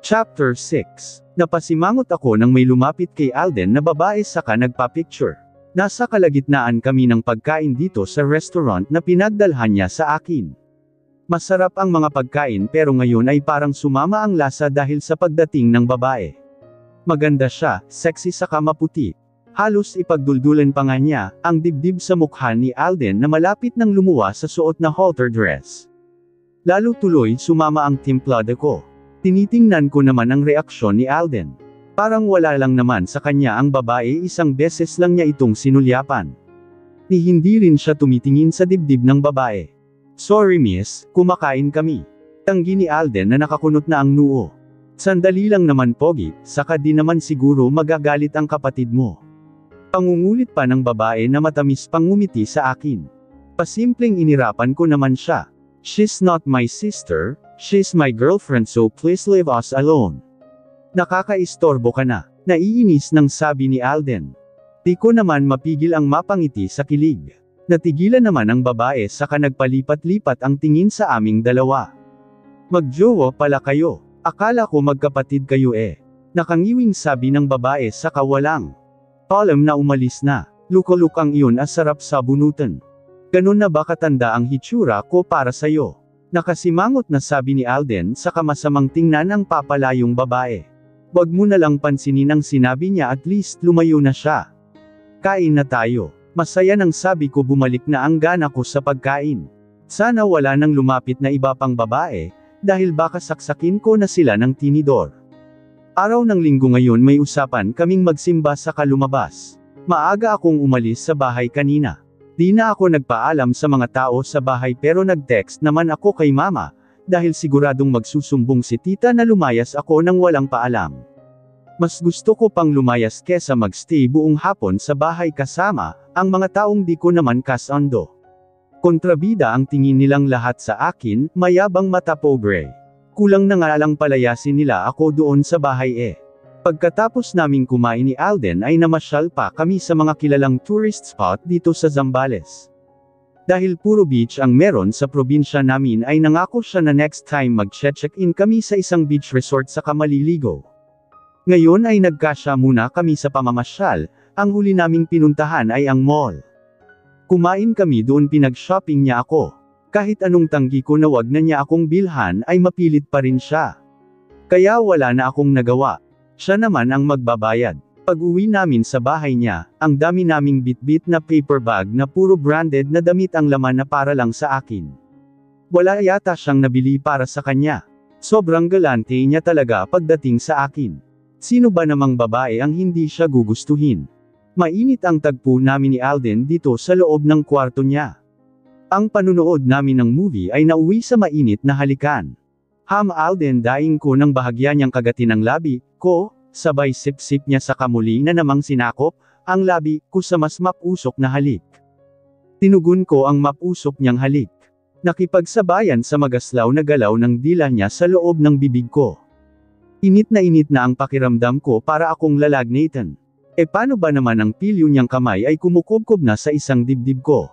Chapter 6. Napasimangot ako nang may lumapit kay Alden na babae saka nagpa-picture. Nasa kalagitnaan kami ng pagkain dito sa restaurant na pinagdalhan niya sa akin. Masarap ang mga pagkain pero ngayon ay parang sumama ang lasa dahil sa pagdating ng babae. Maganda siya, sexy saka maputi. Halos ipagduldulan pa nga niya ang dibdib sa mukha ni Alden na malapit nang lumuwa sa suot na halter dress. Lalo tuloy sumama ang timplada ko. Tinitingnan ko naman ang reaksyon ni Alden. Parang wala lang naman sa kanya ang babae, isang beses lang niya itong sinulyapan. Ni hindi rin siya tumitingin sa dibdib ng babae. Sorry miss, kumakain kami. Tanggi ni Alden na nakakunot na ang noo. Sandali lang naman pogi, saka di naman siguro magagalit ang kapatid mo. Pangungulit pa ng babae na matamis pang ngumiti sa akin. Pasimpleng inirapan ko naman siya. She's not my sister, she's my girlfriend so please leave us alone. Nakakaistorbo ka na, naiinis nang sabi ni Alden. Di ko naman mapigil ang mapangiti sa kilig. Natigilan naman ang babae saka nagpalipat-lipat ang tingin sa aming dalawa. Magjowa pala kayo, akala ko magkapatid kayo eh. Nakangiwing sabi ng babae saka walang alam na umalis na. Lukuluk ang iyon asarap sa bunutan. Ganun na ba katanda ang hitsura ko para sayo? Nakasimangot na sabi ni Alden saka masamang tingnan ang papalayong babae. Wag mo na lang pansinin ang sinabi niya, at least lumayo na siya. Kain na tayo. Masaya nang sabi ko, bumalik na ang gana ko sa pagkain. Sana wala nang lumapit na iba pang babae, dahil baka saksakin ko na sila ng tinidor. Araw ng linggo ngayon may usapan kaming magsimba saka lumabas. Maaga akong umalis sa bahay kanina. Di na ako nagpaalam sa mga tao sa bahay pero nag-text naman ako kay mama, dahil siguradong magsusumbong si tita na lumayas ako nang walang paalam. Mas gusto ko pang lumayas kesa magstay buong hapon sa bahay kasama ang mga taong di ko naman kasando. Kontrabida ang tingin nilang lahat sa akin, mayabang mata pobre. Kulang na nga lang palayasin nila ako doon sa bahay eh. Pagkatapos naming kumain ni Alden ay namasyal pa kami sa mga kilalang tourist spot dito sa Zambales. Dahil puro beach ang meron sa probinsya namin ay nangako siya na next time mag-check-in kami sa isang beach resort sa maliligo. Ngayon ay nagkasya muna kami sa pamamasyal, ang huli naming pinuntahan ay ang mall. Kumain kami doon, pinag-shopping niya ako. Kahit anong tanggi ko na wag na niya akong bilhan ay mapilit pa rin siya. Kaya wala na akong nagawa. Siya naman ang magbabayad. Pag-uwi namin sa bahay niya, ang dami naming bitbit na paper bag na puro branded na damit ang laman na para lang sa akin. Wala yata siyang nabili para sa kanya. Sobrang galante niya talaga pagdating sa akin. Sino ba namang babae ang hindi siya gugustuhin? Mainit ang tagpo namin ni Alden dito sa loob ng kwarto niya. Ang panunood namin ng movie ay nauwi sa mainit na halikan. Alden, daing ko ng bahagya niyang kagatin ang labi ko, sabay sip-sip niya sa kamuli na namang sinakop ang labi ko sa mas mapusok na halik. Tinugon ko ang mapusok niyang halik. Nakipagsabayan sa magaslaw na galaw ng dila niya sa loob ng bibig ko. Init na ang pakiramdam ko para akong lalagnaten. E paano ba naman ang pilyo niyang kamay ay kumukubkob na sa isang dibdib ko.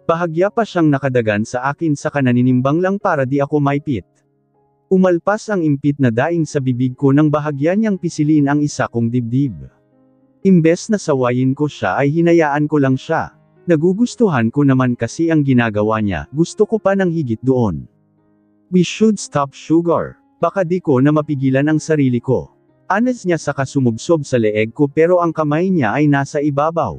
Bahagya pa siyang nakadagan sa akin saka naninimbang lang para di ako maipit. Umalpas ang impit na daing sa bibig ko nang bahagya niyang pisilin ang isa kong dibdib. Imbes na sawayin ko siya ay hinayaan ko lang siya. Nagugustuhan ko naman kasi ang ginagawa niya, gusto ko pa ng higit doon. We should stop sugar. Baka di ko na mapigilan ang sarili ko. Anas niya saka sumubsob sa leeg ko pero ang kamay niya ay nasa ibabaw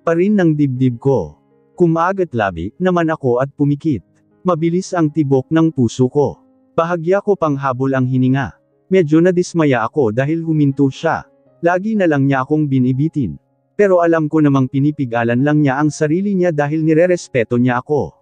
pa rin ng dibdib ko. Kumagat labi naman ako at pumikit. Mabilis ang tibok ng puso ko. Bahagya ko pang habol ang hininga. Medyo nadismaya ako dahil huminto siya. Lagi na lang niya akong binibitin. Pero alam ko namang pinipigalan lang niya ang sarili niya dahil nirerespeto niya ako.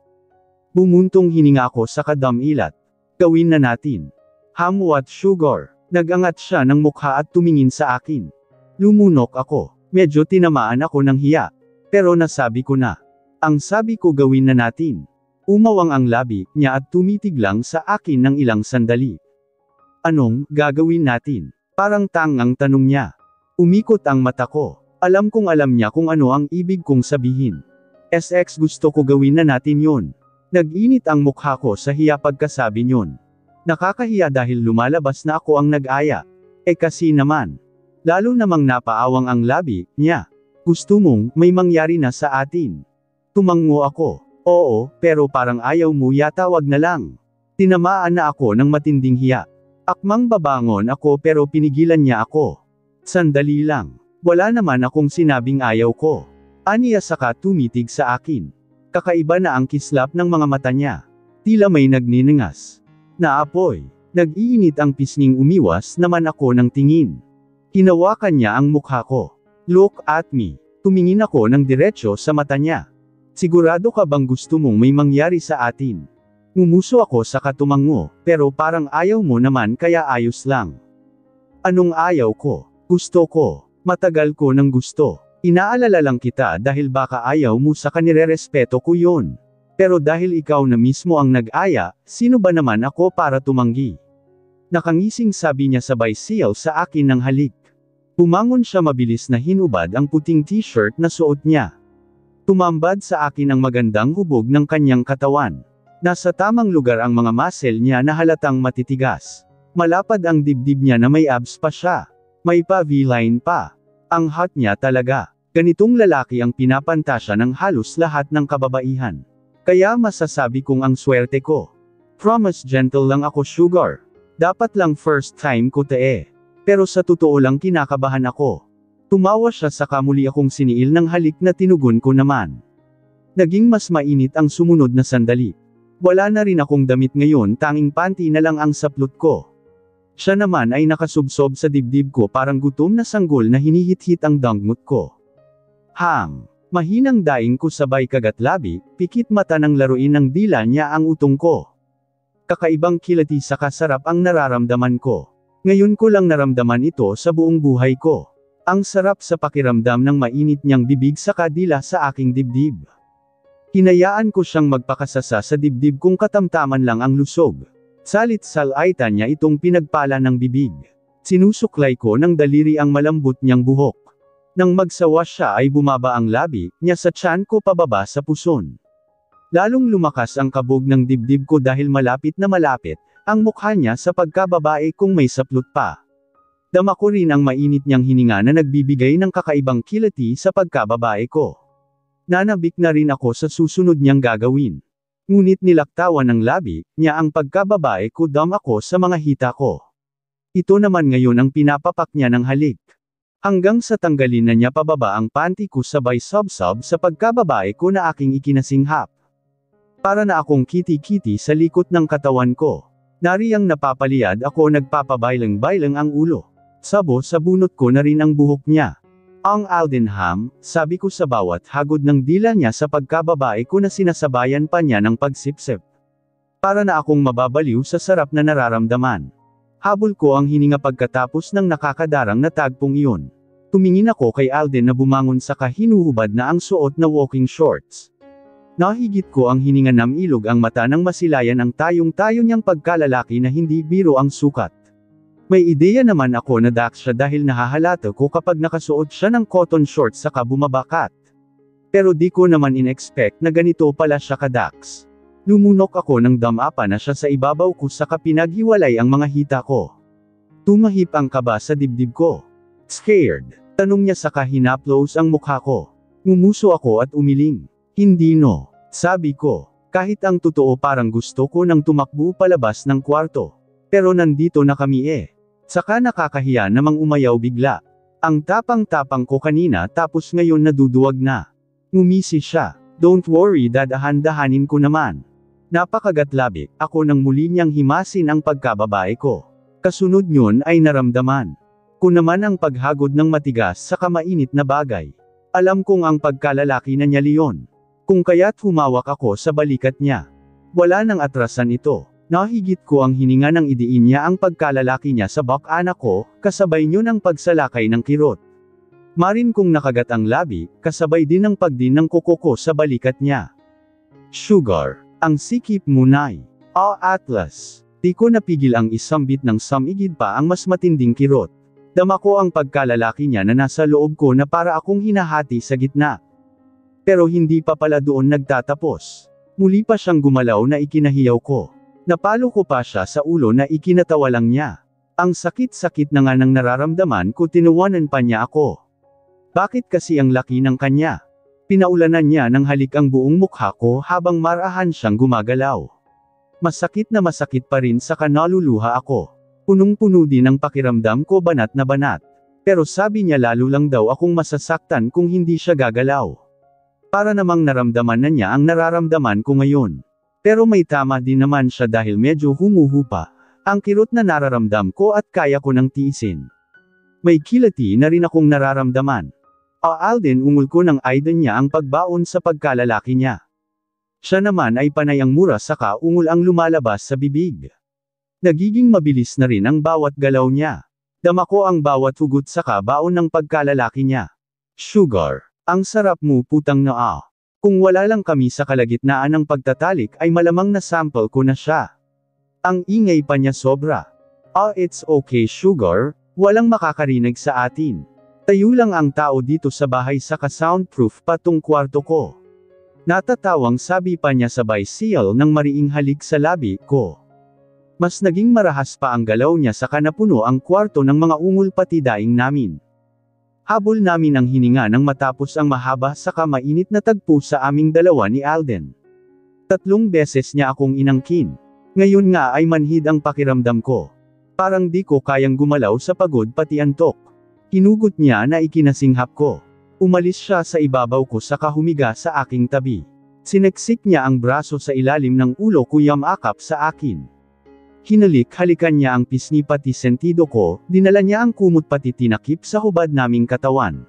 Bumuntong hininga ako sa kadamilat. Gawin na natin. What sugar? Nagangat siya ng mukha at tumingin sa akin. Lumunok ako. Medyo tinamaan ako ng hiya. Pero nasabi ko na. Ang sabi ko gawin na natin. Umawang ang labi niya at tumitig lang sa akin ng ilang sandali. Anong gagawin natin? Parang tangang tanong niya. Umikot ang mata ko. Alam kong alam niya kung ano ang ibig kong sabihin. SX gusto ko gawin na natin yon. Nag-init ang mukha ko sa hiya pagkasabi nyon. Nakakahiya dahil lumalabas na ako ang nag-aya. Kasi naman. Lalo namang napaawang ang labi niya. Gusto mong may mangyari na sa atin. Tumango ako. Oo, pero parang ayaw mo yata, wag na lang. Tinamaan na ako ng matinding hiya. Akmang babangon ako pero pinigilan niya ako. Sandali lang. Wala naman akong sinabing ayaw ko. Aniya saka tumitig sa akin. Kakaiba na ang kislap ng mga mata niya. Tila may nagniningas. Naapoy. Nag-iinit ang pisnging, umiwas naman ako ng tingin. Hinawakan niya ang mukha ko. Look at me. Tumingin ako ng diretsyo sa mata niya. Sigurado ka bang gusto mong may mangyari sa atin? Ngumuso ako sa katumango, pero parang ayaw mo naman kaya ayos lang. Anong ayaw ko? Gusto ko. Matagal ko nang gusto. Inaalala lang kita dahil baka ayaw mo sa kanirerespeto ko yun. Pero dahil ikaw na mismo ang nag-aya, sino ba naman ako para tumanggi? Nakangising sabi niya sabay siyaw sa akin ng halik. Pumangon siya mabilis na hinubad ang puting t-shirt na suot niya. Tumambad sa akin ang magandang hubog ng kanyang katawan. Nasa tamang lugar ang mga muscle niya na halatang matitigas. Malapad ang dibdib niya na may abs pa siya. May pa V-line pa. Ang hot niya talaga. Ganitong lalaki ang pinapantasya ng halos lahat ng kababaihan. Kaya masasabi kong ang swerte ko. Promise gentle lang ako, sugar. Dapat lang first time ko Pero sa totoo lang kinakabahan ako. Tumawa siya saka muli akong siniil ng halik na tinugon ko naman. Naging mas mainit ang sumunod na sandali. Wala na rin akong damit ngayon, tanging panty na lang ang saplot ko. Siya naman ay nakasubsob sa dibdib ko parang gutom na sanggol na hinihit-hit ang dangngot ko. Mahinang daing ko sabay kagat labi, pikit mata ng laruin ng dila niya ang utong ko. Kakaibang kilati sa kasarap ang nararamdaman ko. Ngayon ko lang naramdaman ito sa buong buhay ko. Ang sarap sa pakiramdam ng mainit niyang bibig sa kadila sa aking dibdib. Hinayaan ko siyang magpakasasa sa dibdib kung katamtaman lang ang lusog. Salit-salaitan niya itong pinagpala ng bibig. Sinusuklay ko ng daliri ang malambot niyang buhok. Nang magsawa siya ay bumaba ang labi niya sa tiyan ko pababa sa puson. Lalong lumakas ang kabog ng dibdib ko dahil malapit na malapit ang mukha niya sa pagkababae kung may saplot pa. Dama ko rin ang mainit niyang hininga na nagbibigay ng kakaibang kilati sa pagkababae ko. Nanabik na rin ako sa susunod niyang gagawin. Ngunit nilaktawan ng labi niya ang pagkababae ko, dam ako sa mga hita ko. Ito naman ngayon ang pinapapak niya ng halik. Hanggang sa tanggalin na niya pababa ang panty ko sabay sob-sob sa pagkababae ko na aking ikinasinghap. Para na akong kiti-kiti sa likot ng katawan ko. Nariyang napapaliyad ako, nagpapabaylang-baylang ang ulo. Sabo sa bunot ko na rin ang buhok niya. Ang Aldenham, sabi ko sa bawat hagod ng dila niya sa pagkababae ko na sinasabayan pa niya ng pagsipsip. Para na akong mababaliw sa sarap na nararamdaman. Habol ko ang hininga pagkatapos ng nakakadarang na tagpong iyon. Tumingin ako kay Alden na bumangon saka hinuhubad na ang suot na walking shorts. Nahigit ko ang hininga, namilog ang mata nang masilayan ang tayong-tayo niyang pagkalalaki na hindi biro ang sukat. May ideya naman ako na dax siya dahil nahahalata ko kapag nakasuot siya ng cotton shorts saka bumabakat. Pero di ko naman in-expect na ganito pala siya ka-dax. Lumunok ako ng damapa na siya sa ibabaw ko saka pinaghiwalay ang mga hita ko. Tumahip ang kaba sa dibdib ko. Scared? Tanong niya saka hinaplos ang mukha ko. Ngumuso ako at umiling. Hindi no. Sabi ko. Kahit ang totoo parang gusto ko nang tumakbo palabas ng kwarto. Pero nandito na kami Saka nakakahiya namang umayaw bigla. Ang tapang-tapang ko kanina tapos ngayon naduduwag na. Ngumisi siya. Don't worry, dadahan-dahanin ko naman. Napakagatlabi, ako nang muli niyang himasin ang pagkababae ko. Kasunod nyon ay naramdaman ko naman ang paghagod ng matigas sa kamainit na bagay. Alam kong ang pagkalalaki na niya Leon. Kung kaya't humawak ako sa balikat niya. Wala nang atrasan ito. Nahigit ko ang hininga nang idiin niya ang pagkalalaki niya sa bakana ko, kasabay nyo ng pagsalakay ng kirot. Marin kong nakagat ang labi, kasabay din ng pagdin ng kuko ko sa balikat niya. Sugar. Ang sikip munay. Atlas. Di ko napigil ang isambit ng samigid pa ang mas matinding kirot. Dama ko ang pagkalalaki niya na nasa loob ko na para akong hinahati sa gitna. Pero hindi pa pala doon nagtatapos. Muli pa siyang gumalaw na ikinahiyaw ko. Napalo ko pa siya sa ulo na ikinatawa lang niya. Ang sakit-sakit na nga ng nararamdaman ko, tinuwanan pa niya ako. Bakit kasi ang laki ng kanya? Pinaulanan niya ng halik ang buong mukha ko habang marahan siyang gumagalaw. Masakit na masakit pa rin saka naluluha ako. Punong-puno din ang pakiramdam ko, banat na banat. Pero sabi niya lalo lang daw akong masasaktan kung hindi siya gagalaw. Para namang naramdaman na niya ang nararamdaman ko ngayon. Pero may tama din naman siya dahil medyo humuhupa ang kirot na nararamdam ko at kaya ko nang tiisin. May kilati na rin akong nararamdaman. Alden, ungol ko ng idol niya ang pagbaon sa pagkalalaki niya. Siya naman ay panay ang mura saka ungol ang lumalabas sa bibig. Nagiging mabilis na rin ang bawat galaw niya. Dama ko ang bawat hugot saka baon ng pagkalalaki niya. Sugar, ang sarap mo putang na. Kung wala lang kami sa kalagitnaan ng pagtatalik ay malamang na sample ko na siya. Ang ingay pa niya sobra. It's okay sugar, walang makakarinig sa atin. Tayo lang ang tao dito sa bahay saka soundproof pa tong kwarto ko. Natatawang sabi pa niya sabay siyal ng mariing halik sa labi ko. Mas naging marahas pa ang galaw niya saka napuno ang kwarto ng mga ungol pati daing namin. Habol namin ang hininga nang matapos ang mahaba saka mainit na tagpo sa aming dalawa ni Alden. 3 beses niya akong inangkin. Ngayon nga ay manhid ang pakiramdam ko. Parang di ko kayang gumalaw sa pagod pati antok. Hinugot niya na ikinasinghap ko. Umalis siya sa ibabaw ko saka humiga sa aking tabi. Sineksik niya ang braso sa ilalim ng ulo ko, yamakap sa akin. Hinalik-halikan niya ang pisngi pati sentido ko, dinala niya ang kumot pati tinakip sa hubad naming katawan.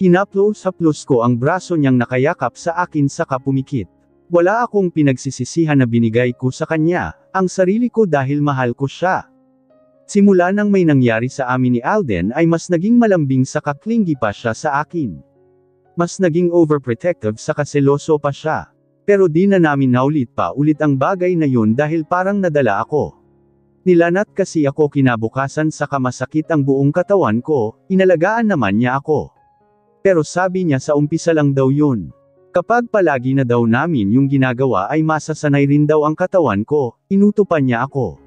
Hinaplos-haplos ko ang braso niyang nakayakap sa akin saka pumikit. Wala akong pinagsisisihan na binigay ko sa kanya, ang sarili ko dahil mahal ko siya. Simula nang may nangyari sa amin ni Alden ay mas naging malambing saka clingy pa siya sa akin. Mas naging overprotective saka seloso pa siya. Pero di na namin naulit pa ulit ang bagay na yun dahil parang nadala ako. Nilanat kasi ako kinabukasan saka masakit ang buong katawan ko, inalagaan naman niya ako. Pero sabi niya sa umpisa lang daw yun. Kapag palagi na daw namin yung ginagawa ay masasanay rin daw ang katawan ko, inutupan niya ako.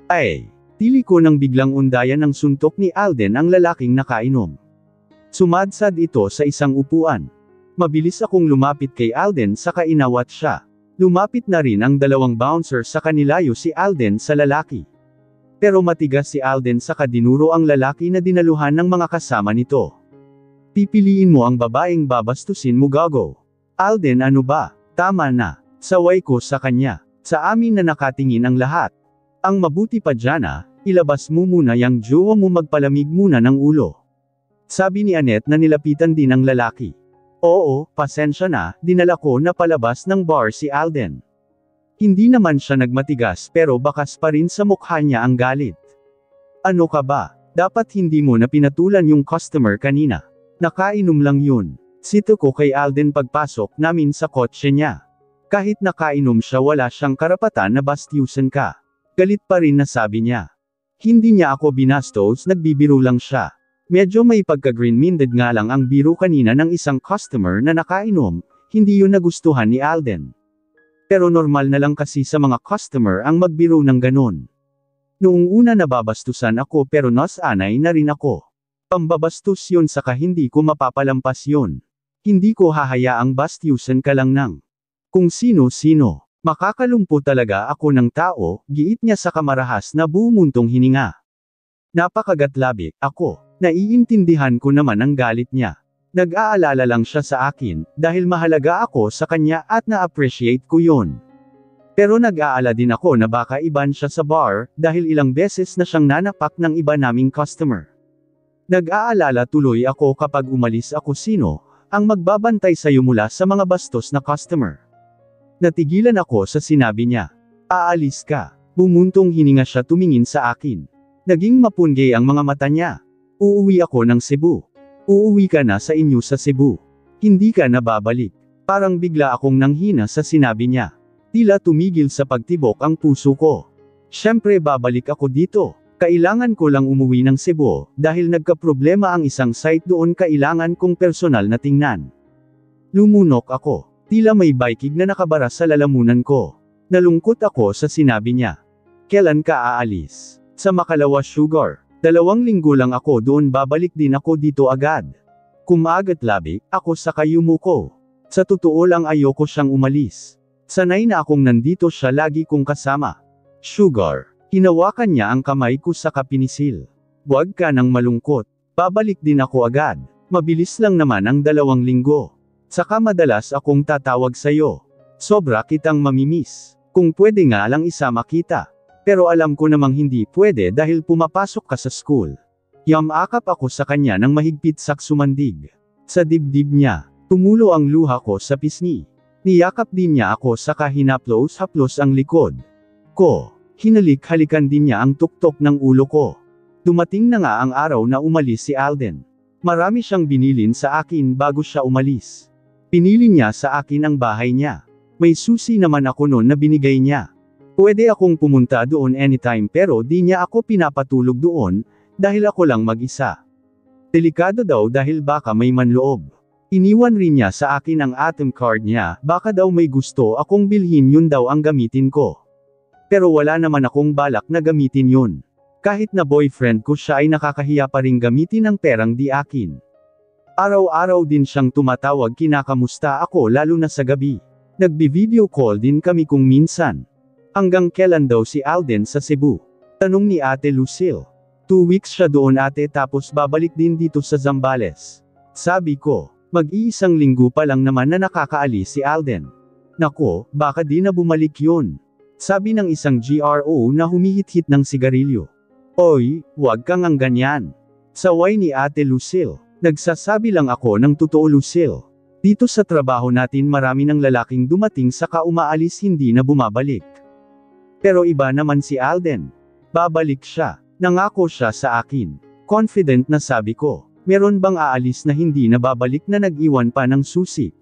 Ay! Tili ko nang biglang undayan ng suntok ni Alden ang lalaking nakainom. Sumadsad ito sa isang upuan. Mabilis akong lumapit kay Alden saka inawat siya. Lumapit na rin ang 2 bouncer saka nilayo si Alden sa lalaki. Pero matigas si Alden saka dinuro ang lalaki na dinaluhan ng mga kasama nito. Pipiliin mo ang babaeng babastusin mo, gago. Alden, ano ba? Tama na. Saway ko sa kanya. Sa amin na nakatingin ang lahat. Ang mabuti pa dyan ilabas mo muna yang jowa mo, magpalamig muna ng ulo. Sabi ni Annette na nilapitan din ang lalaki. Oo, pasensya na, dinala ko na palabas ng bar si Alden. Hindi naman siya nagmatigas pero bakas pa rin sa mukha niya ang galit. Ano ka ba? Dapat hindi mo na pinatulan yung customer kanina. Nakainom lang yun. Sito ko kay Alden pagpasok namin sa kotse niya. Kahit nakainom siya wala siyang karapatan na bastyusan ka. Galit pa rin na sabi niya. Hindi niya ako binastos, nagbibiro lang siya. Medyo may pagka-green-minded nga lang ang biro kanina ng isang customer na nakainom, hindi yun nagustuhan ni Alden. Pero normal na lang kasi sa mga customer ang magbiro ng ganon. Noong una nababastusan ako pero nasanay na rin ako. Pambabastos yun saka hindi ko mapapalampas yun. Hindi ko hahayaang bastyusan ka lang ng kung sino-sino. Makakalumpo talaga ako ng tao, giit niya sa kamarahas na bumuntong hininga. Napakagatlabik ako. Naiintindihan ko naman ang galit niya. Nag-aalala lang siya sa akin, dahil mahalaga ako sa kanya at na-appreciate ko yun. Pero nag-aala din ako na baka iban siya sa bar, dahil ilang beses na siyang nanapak ng iba naming customer. Nag-aalala tuloy ako kapag umalis ako sino ang magbabantay sa'yo mula sa mga bastos na customer. Natigilan ako sa sinabi niya. Aalis ka. Bumuntong hininga siya, tumingin sa akin. Naging mapunggay ang mga mata niya. Uuwi ako ng Cebu. Uuwi ka na sa inyo sa Cebu. Hindi ka na babalik. Parang bigla akong nanghina sa sinabi niya. Tila tumigil sa pagtibok ang puso ko. Siyempre babalik ako dito. Kailangan ko lang umuwi ng Cebu, dahil nagkaproblema ang isang site doon, kailangan kong personal na tingnan. Lumunok ako. Tila may baikig na nakabara sa lalamunan ko. Nalungkot ako sa sinabi niya. Kailan ka aalis? Sa makalawa sugar. 2 linggo lang ako doon, babalik din ako dito agad. Kumagat labi, ako sa kayumuko. Sa totoo lang ayoko siyang umalis. Sanay na akong nandito siya lagi kong kasama. Sugar. Hinawakan niya ang kamay ko sa kapinisil. Huwag ka nang malungkot. Babalik din ako agad. Mabilis lang naman ang 2 linggo. Saka madalas akong tatawag sa'yo. Sobra kitang mamimiss. Kung pwede nga lang isama kita. Pero alam ko namang hindi pwede dahil pumapasok ka sa school. Yamakap ako sa kanya ng mahigpit saksumandig. Sa dibdib niya, tumulo ang luha ko sa pisngi. Niyakap din niya ako saka hinaplos-haplos ang likod ko. Hinalik-halikan din niya ang tuktok ng ulo ko. Dumating na nga ang araw na umalis si Alden. Marami siyang binilin sa akin bago siya umalis. Pinili niya sa akin ang bahay niya. May susi naman ako noon na binigay niya. Pwede akong pumunta doon anytime pero di niya ako pinapatulog doon, dahil ako lang mag-isa. Delikado daw dahil baka may manloob. Iniwan rin niya sa akin ang ATM card niya, baka daw may gusto akong bilhin yun daw ang gamitin ko. Pero wala naman akong balak na gamitin yun. Kahit na boyfriend ko siya ay nakakahiya pa ring gamitin ang perang di akin. Araw-araw din siyang tumatawag kinakamusta ako lalo na sa gabi. Nagbi-video call din kami kung minsan. Hanggang kailan daw si Alden sa Cebu? Tanong ni Ate Lucille. 2 weeks siya doon ate tapos babalik din dito sa Zambales. Sabi ko, mag-iisang linggo pa lang naman na nakakaalis si Alden. Nako, baka di na bumalik yun. Sabi ng isang GRO na humihit-hit ng sigarilyo. Oy, huwag kang ang ganyan. Saway ni Ate Lucille. Nagsasabi lang ako ng totoo Lucille. Dito sa trabaho natin marami ng lalaking dumating saka umaalis hindi na bumabalik. Pero iba naman si Alden. Babalik siya. Nangako siya sa akin. Confident na sabi ko. Meron bang aalis na hindi na babalik na nag-iwan pa ng susi?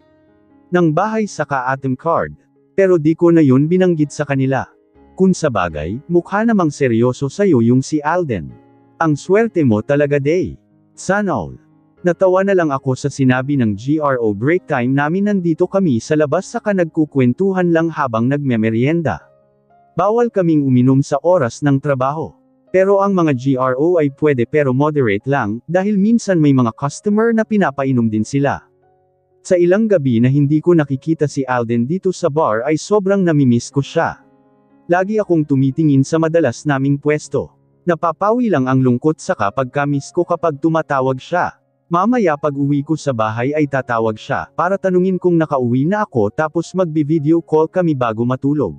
Ng bahay saka ATM card. Pero di ko na yun binanggit sa kanila. Kung sa bagay, mukha namang seryoso sa'yo yung si Alden. Ang swerte mo talaga day. Sana all. Natawa na lang ako sa sinabi ng GRO break time namin nandito kami sa labas saka nagkukwentuhan lang habang nagmemeryenda. Bawal kaming uminom sa oras ng trabaho. Pero ang mga GRO ay pwede pero moderate lang, dahil minsan may mga customer na pinapainom din sila. Sa ilang gabi na hindi ko nakikita si Alden dito sa bar ay sobrang namimiss ko siya. Lagi akong tumitingin sa madalas naming pwesto. Napapawi lang ang lungkot saka pagkamiss ko kapag tumatawag siya. Mamaya pag uwi ko sa bahay ay tatawag siya, para tanungin kung nakauwi na ako tapos magbi-video call kami bago matulog.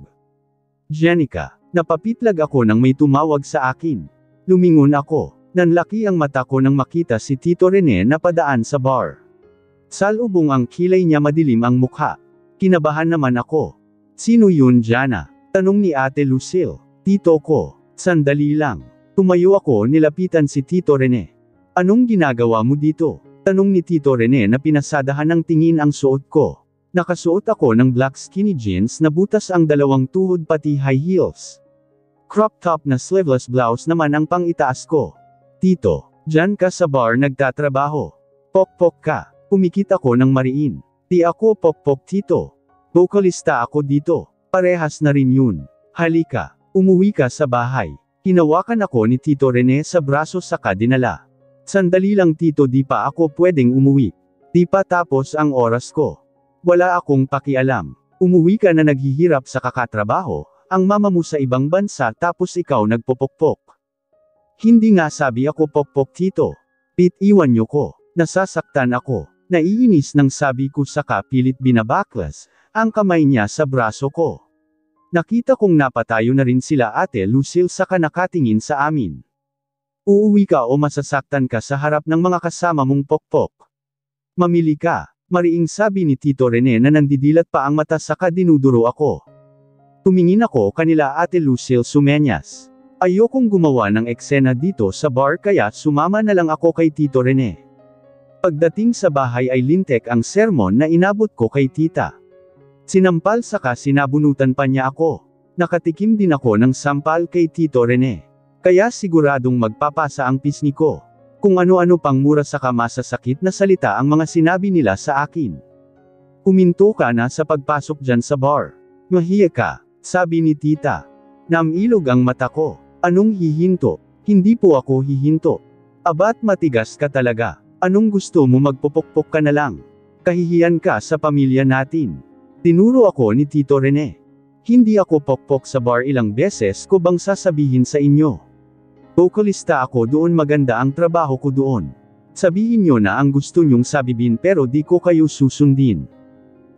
Jenica, napapitlag ako nang may tumawag sa akin. Lumingon ako. Nanlaki ang mata ko nang makita si Tito Rene na padaan sa bar. Salubong ang kilay niya madilim ang mukha. Kinabahan naman ako. Sino yun Jana? Tanong ni Ate Lucille. Tito ko. Sandali lang. Tumayo ako nilapitan si Tito Rene. Anong ginagawa mo dito? Tanong ni Tito Rene na pinasadahan ng tingin ang suot ko. Nakasuot ako ng black skinny jeans na butas ang 2 tuhod pati high heels. Crop top na sleeveless blouse naman ang pang-itaas ko. Tito, dyan ka sa bar nagtatrabaho. Pokpok ka. Pumikit ako ng mariin. Di ako pokpok tito. Vocalista ako dito. Parehas na rin yun. Halika. Umuwi ka sa bahay. Hinawakan ako ni Tito Rene sa braso saka dinala. Sandali lang tito, di pa ako pwedeng umuwi. Di pa tapos ang oras ko. Wala akong pakialam. Umuwi ka na naghihirap sa kakatrabaho, ang mama mo sa ibang bansa tapos ikaw nagpopokpok. Hindi nga sabi ako pokpok tito. Iwan niyo ko. Nasasaktan ako. Naiinis nang sabi ko saka pilit binabaklas, ang kamay niya sa braso ko. Nakita kong napatayo na rin sila Ate Lucille saka nakatingin sa amin. Uuwi ka o masasaktan ka sa harap ng mga kasama mong pokpok. Mamili ka, mariing sabi ni Tito Rene na nandidilat pa ang mata saka dinuduro ako. Tumingin ako kanila Ate Lucille sumenyas. Ayokong gumawa ng eksena dito sa bar kaya sumama na lang ako kay Tito Rene. Pagdating sa bahay ay lintek ang sermon na inabot ko kay tita. Sinampal saka sinabunutan pa niya ako. Nakatikim din ako ng sampal kay Tito Rene. Kaya siguradong magpapasa ang pisngi ko. Kung ano-ano pang mura saka masasakit na salita ang mga sinabi nila sa akin. Uminto ka na sa pagpasok dyan sa bar. Mahiya ka. Sabi ni tita. Namilog ang mata ko. Anong hihinto? Hindi po ako hihinto. Abat matigas ka talaga. Anong gusto mo, magpupukpok ka na lang? Kahihiyan ka sa pamilya natin. Tinuro ako ni Tito Rene. Hindi ako pokpok sa bar, ilang beses ko bang sasabihin sa inyo? Vocalista ako doon, maganda ang trabaho ko doon. Sabihin nyo na ang gusto nyong sabihin pero di ko kayo susundin.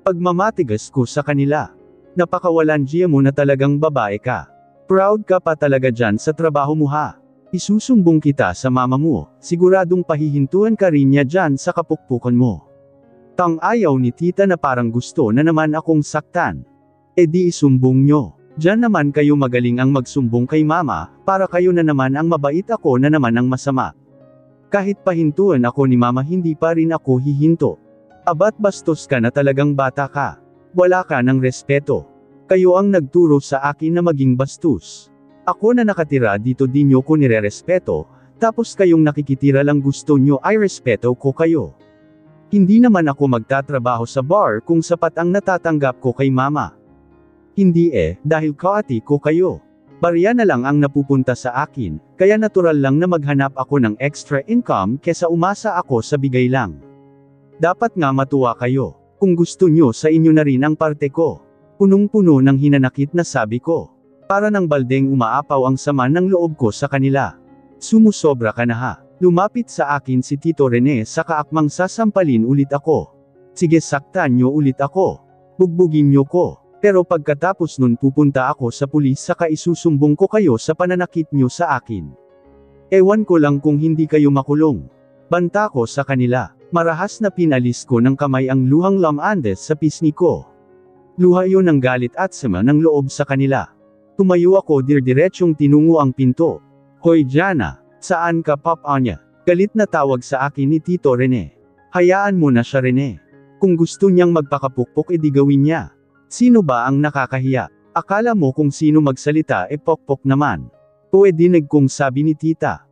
Pagmamatigas ko sa kanila. Napakawalan mo na talagang babae ka. Proud ka pa talaga dyan sa trabaho mo ha. Isusumbong kita sa mama mo, siguradong pahihintuan ka rin niya dyan sa kapukpukan mo. Tang ayaw ni tita na parang gusto na naman akong saktan. E di isumbong nyo. Diyan naman kayo magaling ang magsumbong kay mama, para kayo na naman ang mabait, ako na naman ang masama. Kahit pahintuan ako ni mama hindi pa rin ako hihinto. Abat bastos ka na talagang, bata ka. Wala ka ng respeto. Kayo ang nagturo sa akin na maging bastos. Ako na nakatira dito di nyo ko nirerespeto, tapos kayong nakikitira lang gusto nyo ay respeto ko kayo. Hindi naman ako magtatrabaho sa bar kung sapat ang natatanggap ko kay mama. Hindi dahil kaati ko kayo. Barya na lang ang napupunta sa akin, kaya natural lang na maghanap ako ng extra income kesa umasa ako sa bigay lang. Dapat nga matuwa kayo, kung gusto nyo sa inyo na rin ang parte ko. Punong-puno ng hinanakit na sabi ko. Para ng baldeng umaapaw ang sama ng loob ko sa kanila. Sumusobra ka na ha. Lumapit sa akin si Tito Rene sa kaakmang sasampalin ulit ako. Sige, saktan nyo ulit ako. Bugbugin nyo ko. Pero pagkatapos nun pupunta ako sa pulis saka isusumbong ko kayo sa pananakit nyo sa akin. Ewan ko lang kung hindi kayo makulong. Banta ko sa kanila. Marahas na pinalis ko ng kamay ang luhang lamandes sa pisngi ko. Luha yun ng galit at sama ng loob sa kanila. Tumayo ako, dirdiretsong tinungo ang pinto. Hoy Jana, saan ka, Papa-anya? Galit na tawag sa akin ni Tito Rene. Hayaan mo na siya, Rene. Kung gusto niyang magpakapukpok edi gawin niya. Sino ba ang nakakahiya? Akala mo kung sino magsalita pokpok naman. Pwede kong sabi ni tita.